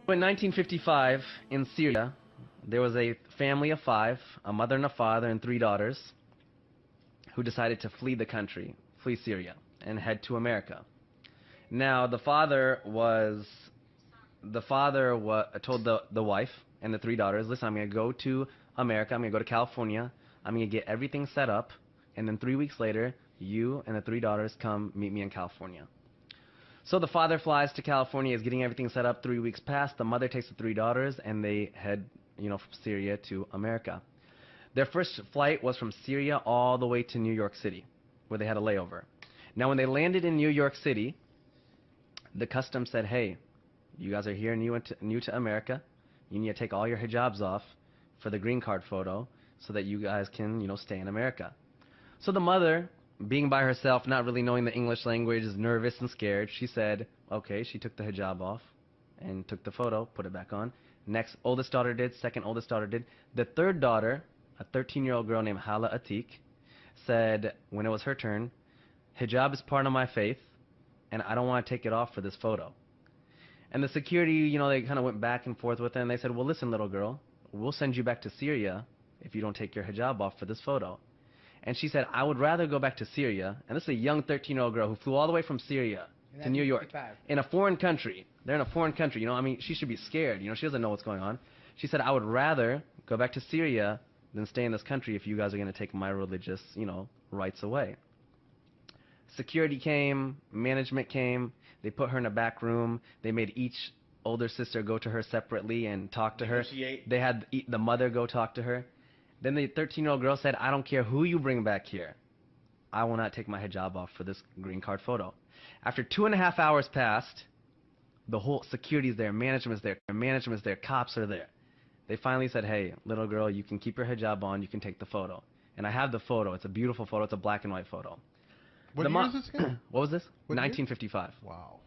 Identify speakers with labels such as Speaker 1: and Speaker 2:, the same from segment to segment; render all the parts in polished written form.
Speaker 1: In 1955, in Syria, there was a family of 5, a mother and a father and 3 daughters, who decided to flee the country, flee Syria, and head to America. Now, the father told the wife and the 3 daughters, listen, I'm going to go to America, I'm going to go to California, I'm going to get everything set up, and then 3 weeks later, you and the 3 daughters come meet me in California. So the father flies to California, is getting everything set up. 3 weeks pass, the mother takes the 3 daughters, and they head, from Syria to America. Their first flight was from Syria all the way to New York City, where they had a layover. Now, when they landed in New York City, the customs said, hey, you guys are here new to America. You need to take all your hijabs off for the green card photo so that you guys can, stay in America. So the mother, being by herself, not really knowing the English language, is nervous and scared. She said, okay, she took the hijab off and took the photo, put it back on. Next oldest daughter did, second oldest daughter did. The third daughter, a 13-year-old girl named Atik, said when it was her turn, hijab is part of my faith, and I don't want to take it off for this photo. And the security, they kind of went back and forth with her, and they said, well, listen, little girl, we'll send you back to Syria if you don't take your hijab off for this photo. And she said, I would rather go back to Syria, and this is a young 13-year-old girl who flew all the way from Syria to New York, in a foreign country. They're in a foreign country, she should be scared, she doesn't know what's going on. She said, I would rather go back to Syria than stay in this country if you guys are going to take my religious, rights away. Security came, management came, they put her in a back room, they made each older sister go to her separately and talk to her. They had the mother go talk to her. Then the 13-year-old girl said, I don't care who you bring back here. I will not take my hijab off for this green card photo. After 2.5 hours passed, the whole security's there, management's there, cops are there. They finally said, hey, little girl, you can keep your hijab on, you can take the photo. And I have the photo. It's a beautiful photo. It's a black and white photo.
Speaker 2: What year is this again?
Speaker 1: What was this?
Speaker 2: What
Speaker 1: 1955.
Speaker 2: Year? Wow.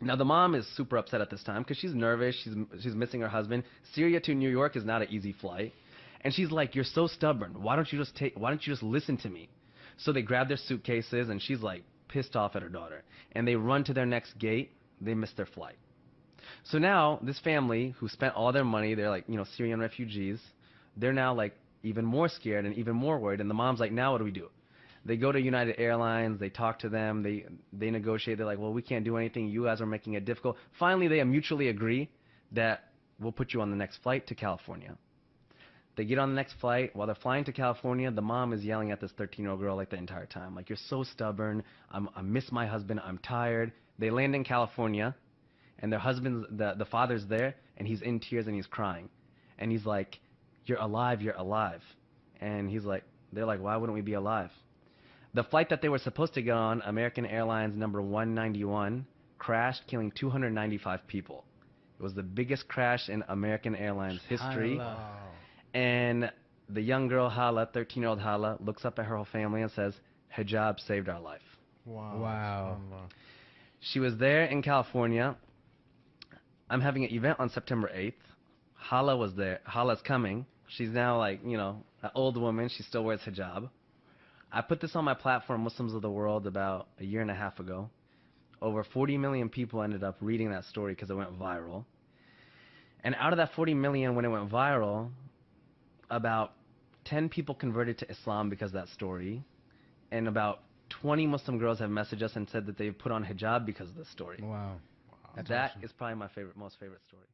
Speaker 1: Now, the mom is super upset at this time because she's nervous. She's missing her husband. Syria to New York is not an easy flight. And she's like, you're so stubborn. Why don't you just listen to me? So they grab their suitcases, and she's like pissed off at her daughter. And they run to their next gate. They miss their flight. So now this family who spent all their money, they're like, Syrian refugees, they're now like even more scared and even more worried. And the mom's like, now what do we do? They go to United Airlines, they talk to them, they negotiate. They're like, well, we can't do anything. You guys are making it difficult. Finally, they mutually agree that we'll put you on the next flight to California. They get on the next flight. While they're flying to California, the mom is yelling at this 13-year-old girl like the entire time. Like, you're so stubborn. I miss my husband. I'm tired. They land in California, and their husband's, the father's there, and he's in tears and he's crying. And he's like, you're alive, you're alive. And they're like, why wouldn't we be alive? The flight that they were supposed to get on, American Airlines number 191, crashed, killing 295 people. It was the biggest crash in American Airlines history.
Speaker 2: Wow.
Speaker 1: And the young girl, 13-year-old Hala, looks up at her whole family and says, hijab saved our life.
Speaker 2: Wow.
Speaker 3: Wow.
Speaker 1: She was there in California. I'm having an event on September 8th. Hala was there. Hala's coming. She's now like, an old woman. She still wears hijab. I put this on my platform, Muslims of the World, about 1.5 years ago. Over 40 million people ended up reading that story because it went viral. And out of that 40 million, when it went viral, about 10 people converted to Islam because of that story. And about 20 Muslim girls have messaged us and said that they've put on hijab because of this story.
Speaker 3: Wow.
Speaker 1: That is probably my most favorite story.